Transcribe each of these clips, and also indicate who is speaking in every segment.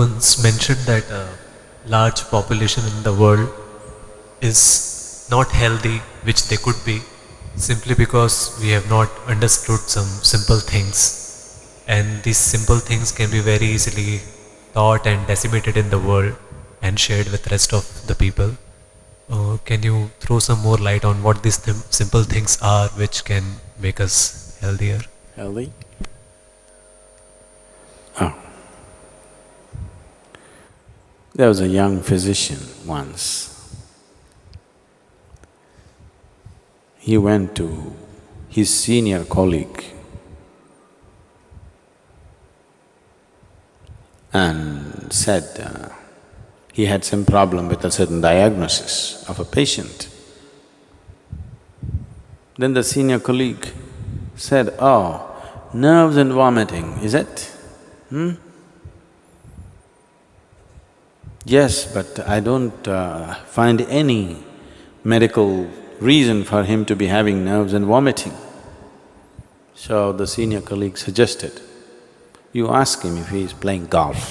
Speaker 1: once mentioned that a large population in the world is not healthy, which they could be, simply because we have not understood some simple things. And these simple things can be very easily taught and disseminated in the world and shared with rest of the people. Can you throw some more light on what these simple things are which can make us healthier?
Speaker 2: Healthy? Oh. There was a young physician once. He went to his senior colleague and said he had some problem with a certain diagnosis of a patient. Then the senior colleague said, "Oh, nerves and vomiting, is it? Yes, but I don't find any medical reason for him to be having nerves and vomiting." So the senior colleague suggested, you ask him if he is playing golf.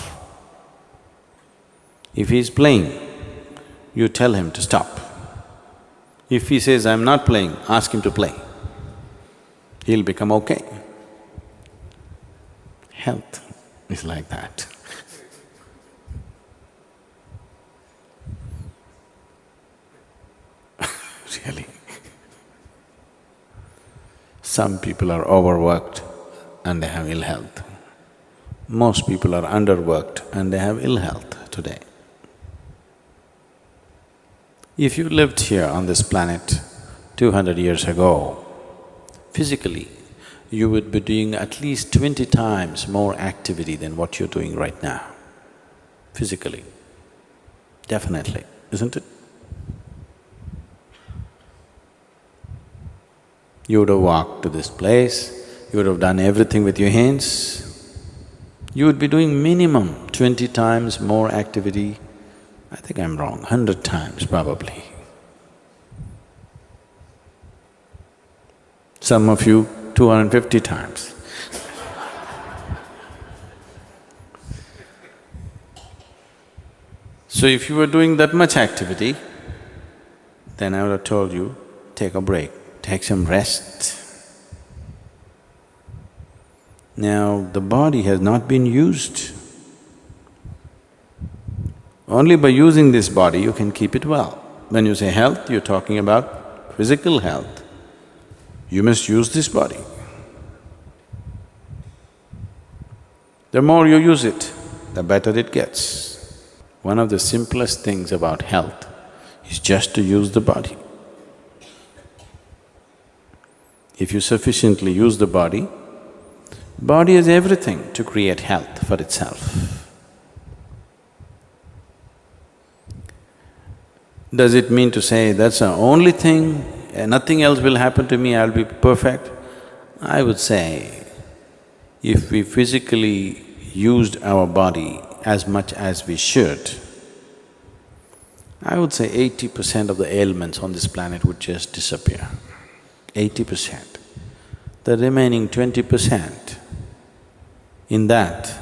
Speaker 2: If he is playing, you tell him to stop. If he says, "I'm not playing," ask him to play. He'll become okay. Health is like that. Really. Some people are overworked and they have ill health. Most people are underworked and they have ill health today. If you lived here on this planet 200 years ago, physically, you would be doing at least 20 times more activity than what you're doing right now, physically. Definitely, isn't it? You would have walked to this place, you would have done everything with your hands. You would be doing minimum 20 times more activity. I think I'm wrong, 100 times probably. Some of you 250 times. So if you were doing that much activity, then I would have told you, take a break, take some rest. Now, the body has not been used. Only by using this body you can keep it well. When you say health, you're talking about physical health. You must use this body. The more you use it, the better it gets. One of the simplest things about health is just to use the body. If you sufficiently use the body has everything to create health for itself. Does it mean to say that's the only thing, nothing else will happen to me, I'll be perfect? I would say, if we physically used our body as much as we should, I would say 80% of the ailments on this planet would just disappear, 80%. The remaining 20%, in that,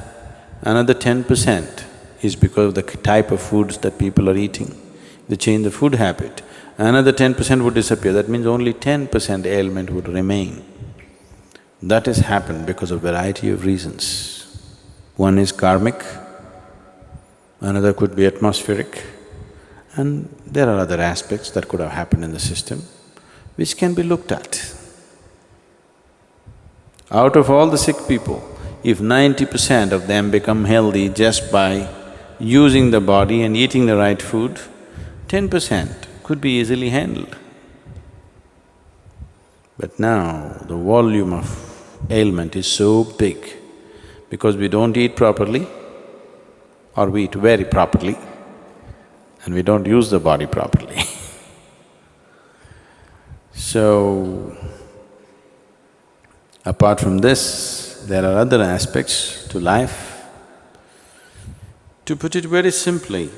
Speaker 2: another 10% is because of the type of foods that people are eating. They change the food habit, another 10% would disappear, that means only 10% ailment would remain. That has happened because of variety of reasons. One is karmic, another could be atmospheric, and there are other aspects that could have happened in the system, which can be looked at. Out of all the sick people, if 90% of them become healthy just by using the body and eating the right food, 10% could be easily handled. But now, the volume of ailment is so big because we don't eat properly or we eat very properly and we don't use the body properly. So, apart from this, there are other aspects to life. To put it very simply,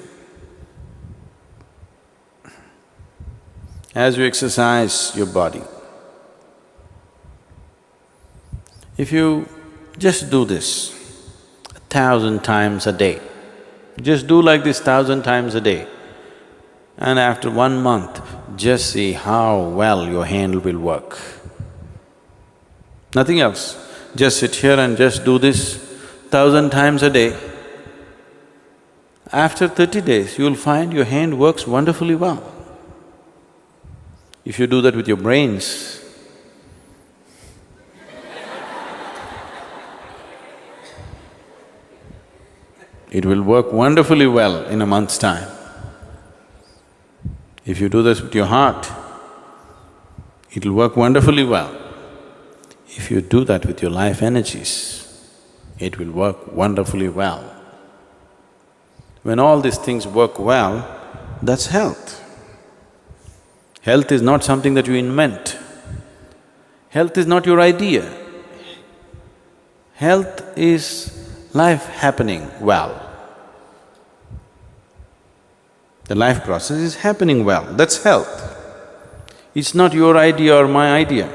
Speaker 2: as you exercise your body, if you just do this 1,000 times a day, Just do like this 1,000 times a day. And after 1 month, just see how well your hand will work. Nothing else. Just sit here and just do this 1,000 times a day. After 30 days, you'll find your hand works wonderfully well. If you do that with your brains, it will work wonderfully well in a month's time. If you do this with your heart, it will work wonderfully well. If you do that with your life energies, it will work wonderfully well. When all these things work well, that's health. Health is not something that you invent. Health is not your idea. Health is life happening well. The life process is happening well, that's health. It's not your idea or my idea.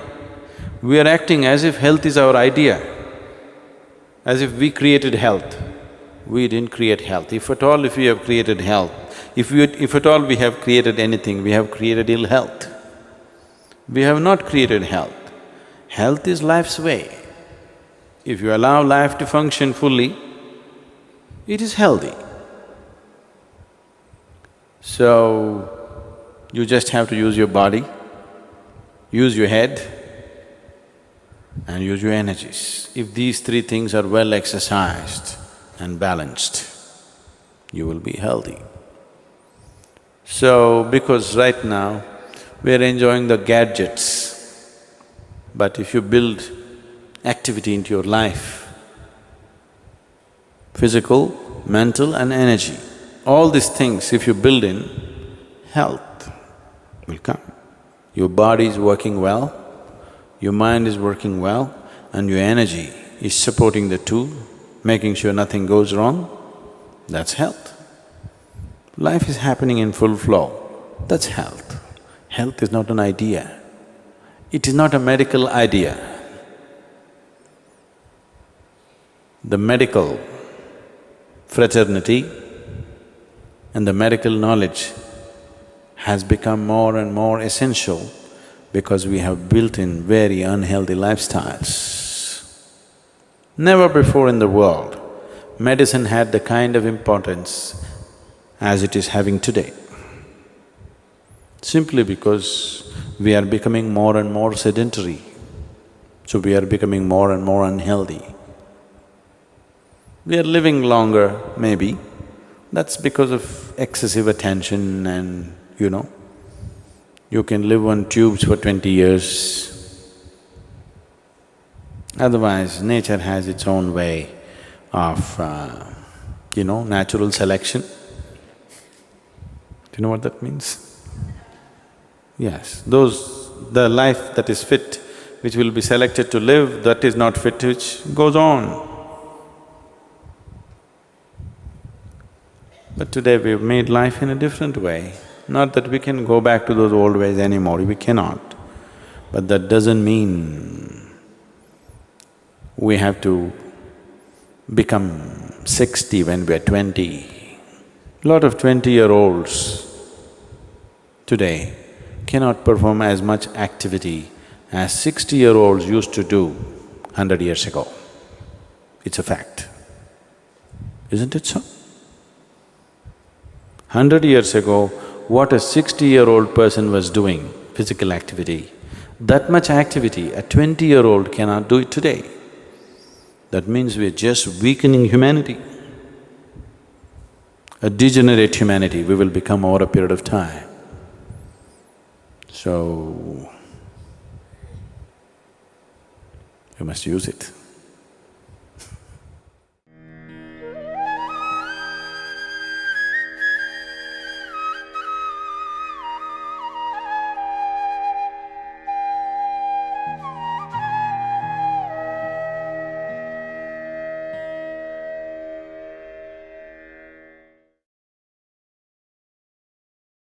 Speaker 2: We are acting as if health is our idea, as if we created health. We didn't create health. If at all we have created health, if at all we have created anything, we have created ill health. We have not created health. Health is life's way. If you allow life to function fully, it is healthy. So, you just have to use your body, use your head, and use your energies. If these three things are well exercised and balanced, you will be healthy. So, because right now we are enjoying the gadgets, but if you build activity into your life, physical, mental and energy, all these things if you build in, health will come. Your body is working well, your mind is working well, and your energy is supporting the two, making sure nothing goes wrong, that's health. Life is happening in full flow, that's health. Health is not an idea, it is not a medical idea. The medical fraternity and the medical knowledge has become more and more essential because we have built in very unhealthy lifestyles. Never before in the world, medicine had the kind of importance as it is having today. Simply because we are becoming more and more sedentary, so we are becoming more and more unhealthy. We are living longer, maybe, that's because of excessive attention and, you can live on tubes for 20 years. Otherwise, nature has its own way of, natural selection. Do you know what that means? Yes, the life that is fit, which will be selected to live, that is not fit, which goes on. But today we've made life in a different way. Not that we can go back to those old ways anymore, we cannot. But that doesn't mean we have to become 60 when we're 20. Lot of 20-year-olds today cannot perform as much activity as 60-year-olds used to do 100 years ago. It's a fact, isn't it so? 100 years ago, what a 60-year-old person was doing, physical activity, that much activity a 20-year-old cannot do it today. That means we're just weakening humanity. A degenerate humanity we will become over a period of time. So, you must use it.